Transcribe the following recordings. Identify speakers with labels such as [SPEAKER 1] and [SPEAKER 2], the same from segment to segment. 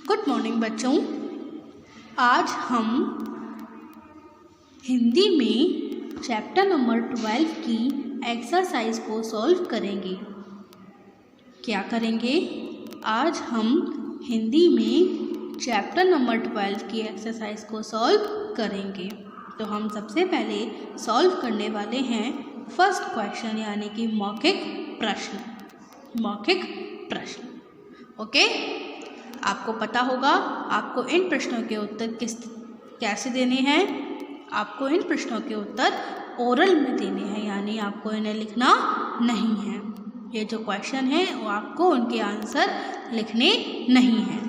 [SPEAKER 1] Good morning बच्चों। आज हम हिंदी में चैप्टर नंबर 12 की एक्सरसाइज को सॉल्व करेंगे। क्या करेंगे? आज हम हिंदी में चैप्टर नंबर 12 की एक्सरसाइज को सॉल्व करेंगे। तो हम सबसे पहले सॉल्व करने वाले हैं फर्स्ट क्वेश्चन, यानी कि मौखिक प्रश्न। ओके, आपको पता होगा आपको इन प्रश्नों के उत्तर कैसे देने हैं। आपको इन प्रश्नों के उत्तर ओरल में देने हैं, यानी आपको इन्हें लिखना नहीं है। ये जो क्वेश्चन है वो आपको उनके आंसर लिखने नहीं हैं।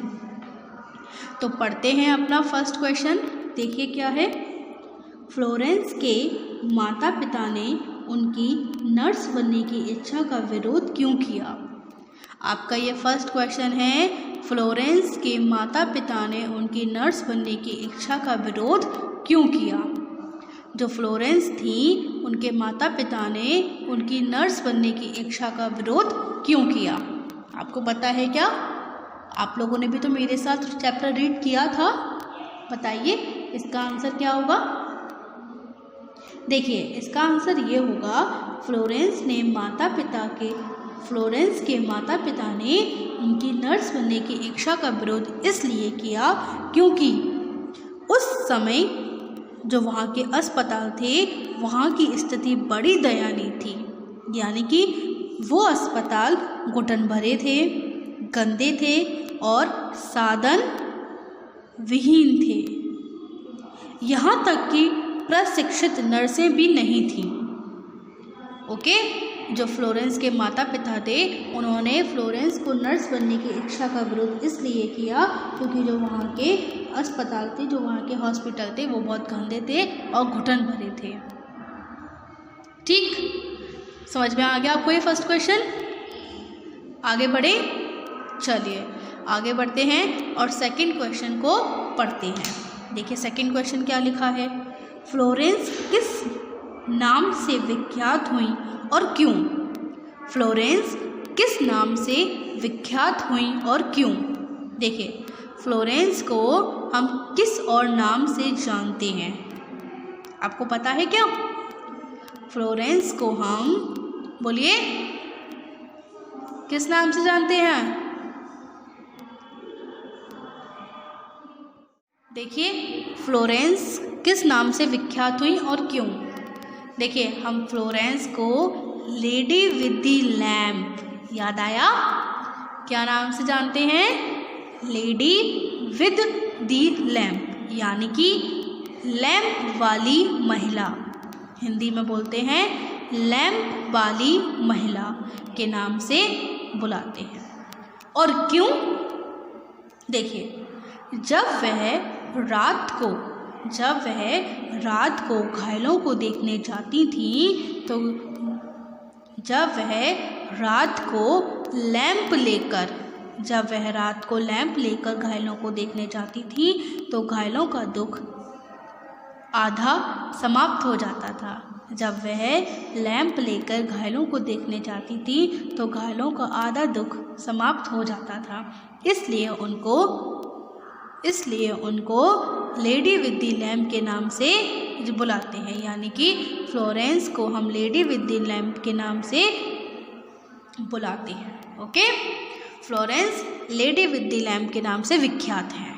[SPEAKER 1] तो पढ़ते हैं अपना फर्स्ट क्वेश्चन। देखिए क्या है। फ्लोरेंस के माता पिता ने उनकी नर्स बनने की इच्छा का विरोध क्यों किया? आपका ये फर्स्ट क्वेश्चन है। फ्लोरेंस के माता पिता ने उनकी नर्स बनने की इच्छा का विरोध क्यों किया? जो फ्लोरेंस थी, उनके माता पिता ने उनकी नर्स बनने की इच्छा का विरोध क्यों किया? आपको पता है क्या? आप लोगों ने भी तो मेरे साथ चैप्टर रीड किया था। बताइए इसका आंसर क्या होगा। देखिए इसका आंसर ये होगा, फ्लोरेंस के माता पिता ने उनकी नर्स बनने की इच्छा का विरोध इसलिए किया क्योंकि उस समय जो वहाँ के अस्पताल थे, वहाँ की स्थिति बड़ी दयनीय थी। यानी कि वो अस्पताल घुटन भरे थे, गंदे थे और साधन विहीन थे। यहाँ तक कि प्रशिक्षित नर्सें भी नहीं थीं। ओके, जो फ्लोरेंस के माता पिता थे, उन्होंने फ्लोरेंस को नर्स बनने की इच्छा का विरोध इसलिए किया क्योंकि जो वहाँ के अस्पताल थे, जो वहाँ के हॉस्पिटल थे, वो बहुत गंदे थे और घुटन भरे थे। ठीक, समझ में आ गया आपको ये फर्स्ट क्वेश्चन। आगे बढ़े, चलिए आगे बढ़ते हैं और सेकंड क्वेश्चन को पढ़ते हैं। देखिए सेकंड क्वेश्चन क्या लिखा है। फ्लोरेंस किस नाम से विख्यात हुई और क्यों? फ्लोरेंस किस नाम से विख्यात हुई और क्यों? देखिए फ्लोरेंस को हम किस और नाम से जानते हैं? आपको पता है क्या? फ्लोरेंस को हम, बोलिए, किस नाम से जानते हैं? देखिए फ्लोरेंस किस नाम से विख्यात हुई और क्यों? देखिए हम फ्लोरेंस को लेडी विद दी लैम्प, याद आया, क्या नाम से जानते हैं? लेडी विद दी लैम्प, यानी कि लैम्प वाली महिला। हिंदी में बोलते हैं लैम्प वाली महिला के नाम से बुलाते हैं। और क्यों? देखिए जब वह रात को घायलों को देखने जाती थी, तो जब वह रात को लैंप लेकर घायलों को देखने जाती थी, तो घायलों का दुख आधा समाप्त हो जाता था। जब वह लैंप लेकर घायलों को देखने जाती थी, तो घायलों का आधा दुख समाप्त हो जाता था। इसलिए उनको लेडी विद दी लैम्प के नाम से बुलाते हैं। यानी कि फ्लोरेंस को हम लेडी विद दी लैम्प के नाम से बुलाते हैं। Okay, Florence lady with the lamp के नाम से विख्यात हैं।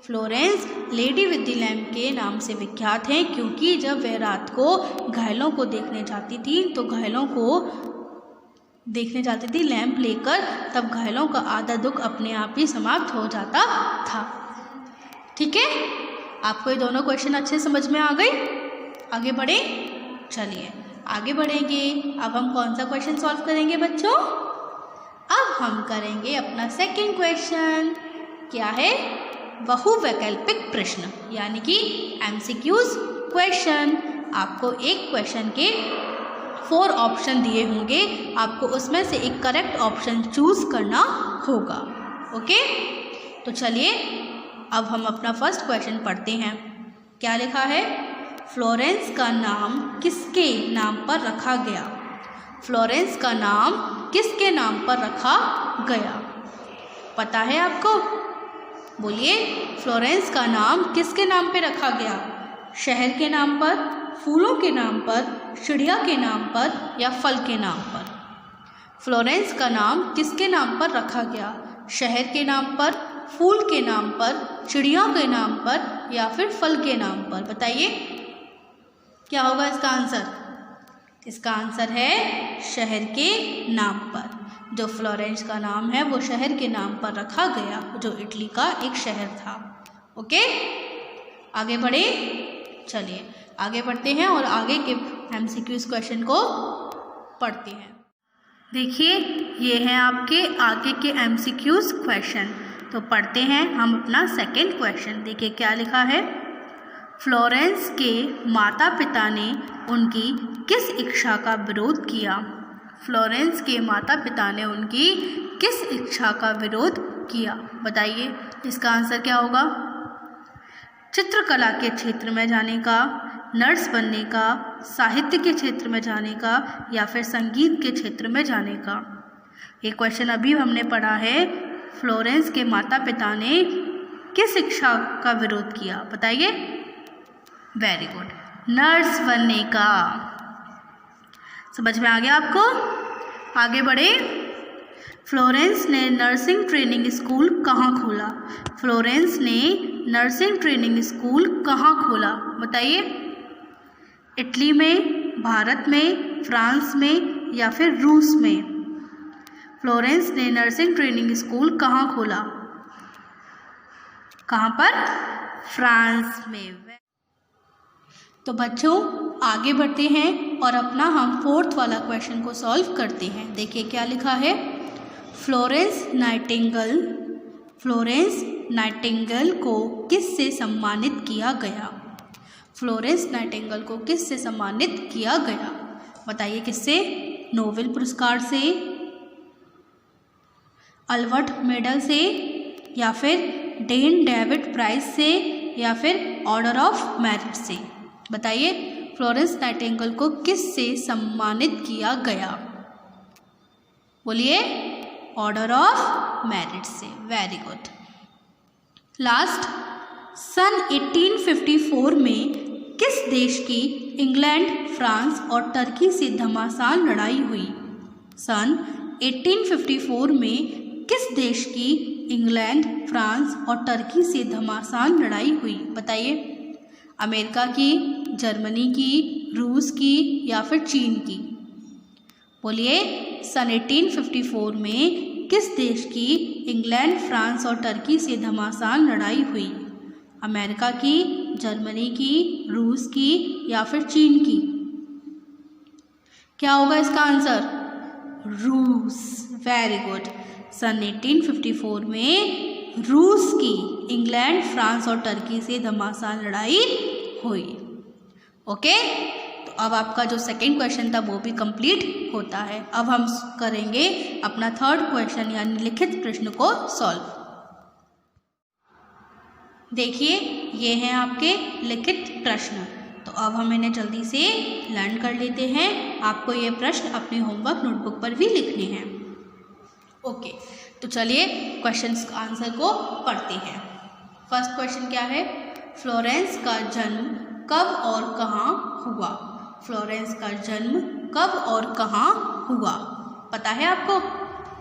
[SPEAKER 1] Florence lady with the lamp के नाम से विख्यात हैं क्योंकि जब वह रात को घायलों को देखने जाती थी, तो घायलों को देखने जाती थी लैंप लेकर, तब घायलों का आधा दुख अपने आप ही समाप्त हो जाता था। ठीक है, आपको ये दोनों क्वेश्चन अच्छे समझ में आ गए। आगे बढ़े, चलिए आगे बढ़ेंगे। अब हम कौन सा क्वेश्चन सॉल्व करेंगे बच्चों? अब हम करेंगे अपना सेकंड क्वेश्चन। क्या है? बहुवैकल्पिक प्रश्न, यानी कि MCQs क्वेश्चन। आपको एक क्वेश्चन के 4 ऑप्शन दिए होंगे, आपको उसमें से एक करेक्ट ऑप्शन चूज करना होगा। ओके, तो चलिए अब हम अपना फर्स्ट क्वेश्चन पढ़ते हैं। क्या लिखा है? फ्लोरेंस का नाम किसके नाम पर रखा गया? फ्लोरेंस का नाम किसके नाम पर रखा गया? पता है आपको? बोलिए, फ्लोरेंस का नाम किसके नाम पे रखा गया? शहर के नाम पर, फूलों के नाम पर, चिड़िया के नाम पर या फल के नाम पर? फ्लोरेंस का नाम किसके नाम पर रखा गया? शहर के नाम पर, फूल के नाम पर, चिड़िया के नाम पर या फिर फल के नाम पर? बताइए क्या होगा इसका आंसर? इसका आंसर है शहर के नाम पर। जो फ्लोरेंस का नाम है वो शहर के नाम पर रखा गया, जो इटली का एक शहर था। ओके, आगे बढ़े। चलिए आगे बढ़ते हैं और आगे के MCQs क्वेश्चन को पढ़ते हैं। देखिए, ये हैं आपके आगे के MCQs क्वेश्चन। तो पढ़ते हैं हम अपना सेकंड क्वेश्चन। देखिए क्या लिखा है। फ्लोरेंस के माता पिता ने उनकी किस इच्छा का विरोध किया? फ्लोरेंस के माता पिता ने उनकी किस इच्छा का विरोध किया? बताइए इसका आंसर क्या होगा? चित्रकला के क्षेत्र में जाने का, नर्स बनने का, साहित्य के क्षेत्र में जाने का या फिर संगीत के क्षेत्र में जाने का? ये क्वेश्चन अभी हमने पढ़ा है। फ्लोरेंस के माता पिता ने किस इच्छा का विरोध किया? बताइए। वेरी गुड, नर्स बनने का। समझ में आ गया आपको? आगे बढ़े। फ्लोरेंस ने नर्सिंग ट्रेनिंग स्कूल कहाँ खोला? फ्लोरेंस ने नर्सिंग ट्रेनिंग स्कूल कहाँ खोला? बताइए। इटली में, भारत में, फ्रांस में या फिर रूस में? फ्लोरेंस ने नर्सिंग ट्रेनिंग स्कूल कहाँ खोला? कहाँ पर? फ्रांस में। तो बच्चों आगे बढ़ते हैं और अपना हम फोर्थ वाला क्वेश्चन को सॉल्व करते हैं। देखिए क्या लिखा है। फ्लोरेंस नाइटिंगेल को किस से सम्मानित किया गया? फ्लोरेंस नाइटिंगेल को किस से सम्मानित किया गया? बताइए किससे? नोबेल पुरस्कार से, अल्बर्ट मेडल से या फिर डेन डेविड प्राइज से या फिर ऑर्डर ऑफ मेरिट से? बताइए फ्लोरेंस नाइटिंगेल को किस से सम्मानित किया गया? बोलिए। ऑर्डर ऑफ मेरिट से। Very good. लास्ट, सन 1854 में किस देश की इंग्लैंड, फ्रांस और टर्की से घमासान लड़ाई हुई? सन 1854 में किस देश की इंग्लैंड, फ्रांस और टर्की से घमासान लड़ाई हुई? बताइए। अमेरिका की, जर्मनी की, रूस की या फिर चीन की? बोलिए। सन 1854 में किस देश की इंग्लैंड, फ्रांस और टर्की से घमासान लड़ाई हुई? अमेरिका की, जर्मनी की, रूस की या फिर चीन की? क्या होगा इसका आंसर? रूस। Very good. सन 1854 में रूस की इंग्लैंड, फ्रांस और टर्की से घमासान लड़ाई हुई। ओके, तो अब आपका जो सेकंड क्वेश्चन था वो भी कंप्लीट होता है। अब हम करेंगे अपना थर्ड क्वेश्चन यानी लिखित प्रश्न को सॉल्व। देखिए ये हैं आपके लिखित प्रश्न। तो अब हम इन्हें जल्दी से लर्न कर लेते हैं। आपको ये प्रश्न अपने होमवर्क नोटबुक पर भी लिखने हैं। ओके, तो चलिए क्वेश्चंस का आंसर को पढ़ते हैं। फर्स्ट क्वेश्चन क्या है? फ्लोरेंस का जन्म कब और कहाँ हुआ? फ्लोरेंस का जन्म कब और कहाँ हुआ? पता है आपको?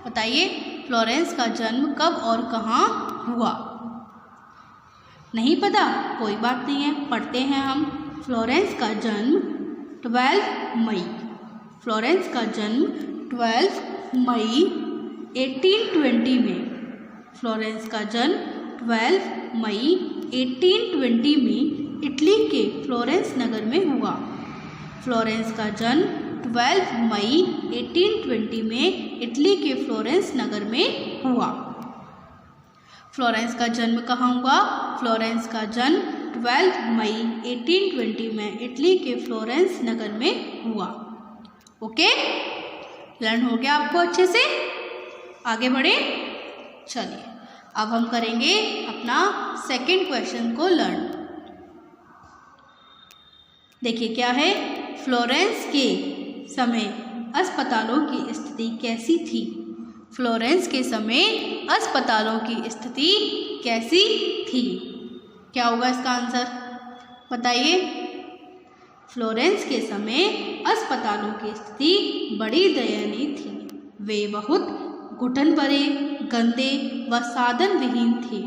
[SPEAKER 1] बताइए फ्लोरेंस का जन्म कब और कहाँ हुआ? नहीं पता? कोई बात नहीं है, पढ़ते हैं हम। फ्लोरेंस का जन्म 12 मई। फ्लोरेंस का जन्म 12 मई 1820 में। फ्लोरेंस का जन्म 12 मई 1820 में इटली के फ्लोरेंस नगर में हुआ। फ्लोरेंस का जन्म 12 मई 1820 में इटली के फ्लोरेंस नगर में हुआ। फ्लोरेंस का जन्म कहाँ हुआ? फ्लोरेंस का जन्म 12 मई 1820 में इटली के फ्लोरेंस नगर में हुआ। ओके, लर्न हो गया आपको अच्छे से? आगे बढ़े। चलिए अब हम करेंगे अपना सेकंड क्वेश्चन को लर्न। देखिए क्या है। फ्लोरेंस के समय अस्पतालों की स्थिति कैसी थी? फ्लोरेंस के समय अस्पतालों की स्थिति कैसी थी? क्या होगा इसका आंसर? बताइए। फ्लोरेंस के समय अस्पतालों की स्थिति बड़ी दयनीय थी। वे बहुत घुटन भरे, गंदे व साधन विहीन थे।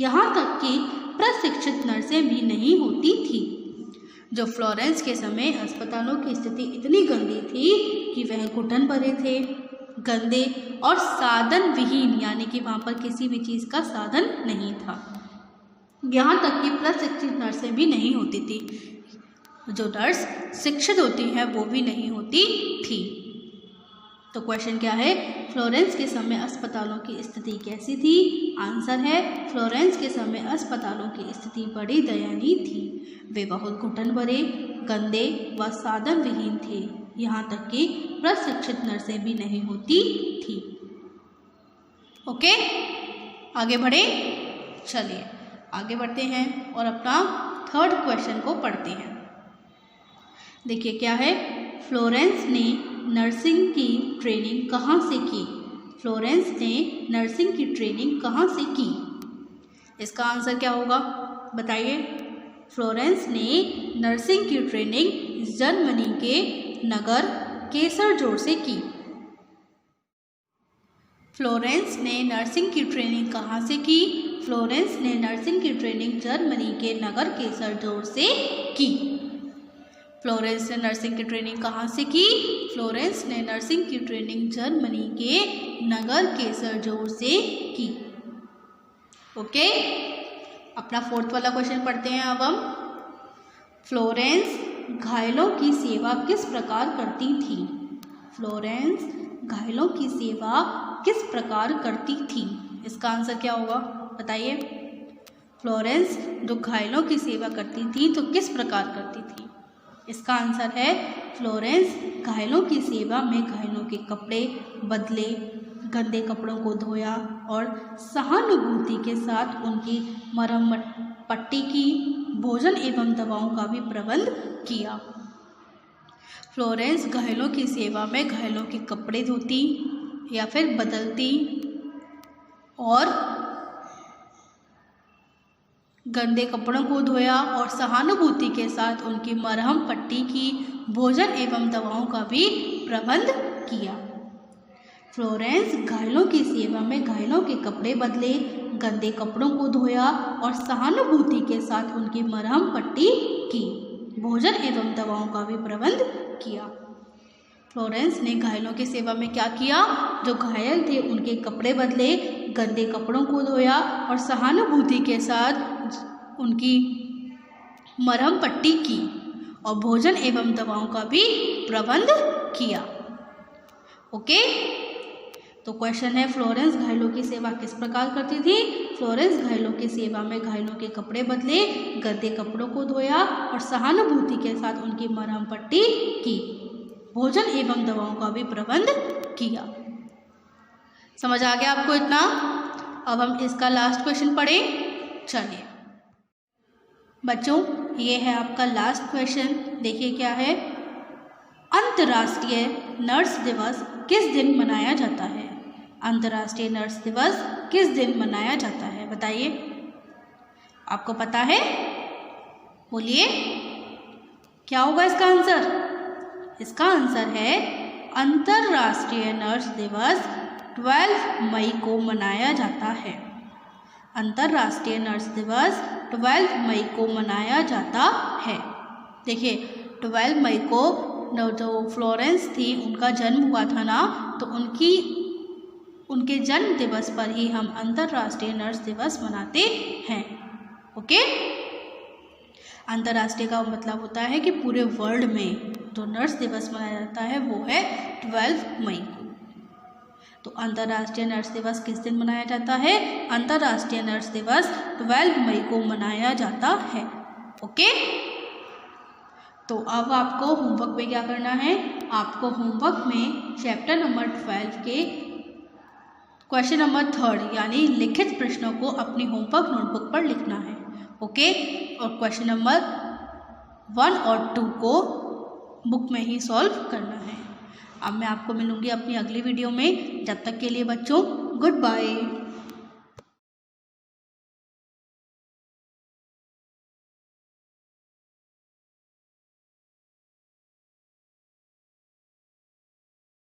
[SPEAKER 1] यहाँ तक कि प्रशिक्षित नर्सें भी नहीं होती थी। जो फ्लोरेंस के समय अस्पतालों की स्थिति इतनी गंदी थी कि वह घुटन भरे थे, गंदे और साधन विहीन, यानी कि वहाँ पर किसी भी चीज़ का साधन नहीं था। यहाँ तक कि प्रशिक्षित नर्सें भी नहीं होती थी। जो नर्स शिक्षित होती हैं वो भी नहीं होती थी। तो क्वेश्चन क्या है? फ्लोरेंस के समय अस्पतालों की स्थिति कैसी थी? आंसर है फ्लोरेंस के समय अस्पतालों की स्थिति बड़ी दयनीय थी। वे बहुत घुटन भरे, गंदे व साधन विहीन थे। यहाँ तक कि प्रशिक्षित नर्सें भी नहीं होती थी। ओके, आगे बढ़े। चलिए आगे बढ़ते हैं और अपना थर्ड क्वेश्चन को पढ़ते हैं। देखिए क्या है? फ्लोरेंस ने नर्सिंग की ट्रेनिंग कहाँ से की? फ्लोरेंस ने नर्सिंग की ट्रेनिंग कहाँ से की? इसका आंसर क्या होगा? बताइए। फ्लोरेंस ने नर्सिंग की ट्रेनिंग जर्मनी के नगर केसरजोर से की। फ्लोरेंस ने नर्सिंग की ट्रेनिंग कहाँ से की? फ्लोरेंस ने नर्सिंग की ट्रेनिंग जर्मनी के नगर केसरजोर से की। फ्लोरेंस ने नर्सिंग की ट्रेनिंग कहाँ से की? फ्लोरेंस ने नर्सिंग की ट्रेनिंग जर्मनी के नगर केसरजोर से की। ओके, अपना फोर्थ वाला क्वेश्चन पढ़ते हैं अब हम। फ्लोरेंस घायलों की सेवा किस प्रकार करती थी? फ्लोरेंस घायलों की सेवा किस प्रकार करती थी? इसका आंसर क्या होगा? बताइए। फ्लोरेंस जो घायलों की सेवा करती थी तो किस प्रकार करती थी? इसका आंसर है फ्लोरेंस घायलों की सेवा में घायलों के कपड़े बदले, गंदे कपड़ों को धोया और सहानुभूति के साथ उनकी मरहम पट्टी की, भोजन एवं दवाओं का भी प्रबंध किया। फ्लोरेंस घायलों की सेवा में घायलों के कपड़े धोती या फिर बदलती और गंदे कपड़ों को धोया और सहानुभूति के साथ उनकी मरहम पट्टी की, भोजन एवं दवाओं का भी प्रबंध किया। फ्लोरेंस घायलों की सेवा में घायलों के कपड़े बदले, गंदे कपड़ों को धोया और सहानुभूति के साथ उनकी मरहम पट्टी की, भोजन एवं दवाओं का भी प्रबंध किया। फ्लोरेंस ने घायलों की सेवा में क्या किया? जो घायल थे उनके कपड़े बदले, गंदे कपड़ों को धोया और सहानुभूति के साथ उनकी मरहम पट्टी की और भोजन एवं दवाओं का भी प्रबंध किया। ओके, तो क्वेश्चन है फ्लोरेंस घायलों की सेवा किस प्रकार करती थी? फ्लोरेंस घायलों की सेवा में घायलों के कपड़े बदले, गंदे कपड़ों को धोया और सहानुभूति के साथ उनकी मरहम पट्टी की, भोजन एवं दवाओं का भी प्रबंध किया। समझ आ गया आपको इतना? अब हम इसका लास्ट क्वेश्चन पढ़ें। चलिए बच्चों, ये है आपका लास्ट क्वेश्चन। देखिए क्या है? अंतर्राष्ट्रीय नर्स दिवस किस दिन मनाया जाता है? अंतर्राष्ट्रीय नर्स दिवस किस दिन मनाया जाता है? बताइए। आपको पता है? बोलिए, क्या होगा इसका आंसर? इसका आंसर है अंतर्राष्ट्रीय नर्स दिवस 12 मई को मनाया जाता है। अंतर्राष्ट्रीय नर्स दिवस 12 मई को मनाया जाता है। देखिए 12 मई को जो फ्लोरेंस थी उनका जन्म हुआ था ना, तो उनके जन्म दिवस पर ही हम अंतर्राष्ट्रीय नर्स दिवस मनाते हैं। ओके, अंतर्राष्ट्रीय का मतलब होता है कि पूरे वर्ल्ड में जो नर्स दिवस मनाया जाता है वो है 12 मई को। तो अंतर्राष्ट्रीय नर्स दिवस किस दिन मनाया जाता है? अंतर्राष्ट्रीय नर्स दिवस 12 मई को मनाया जाता है। ओके, तो अब आपको होमवर्क में क्या करना है? आपको होमवर्क में चैप्टर नंबर 12 के क्वेश्चन नंबर 3 यानी लिखित प्रश्नों को अपनी होमवर्क नोटबुक पर लिखना है। ओके, और क्वेश्चन नंबर 1 और 2 को बुक में ही सॉल्व करना है। अब मैं आपको मिलूँगी अपनी अगली वीडियो में। जब तक के लिए बच्चों गुड बाय।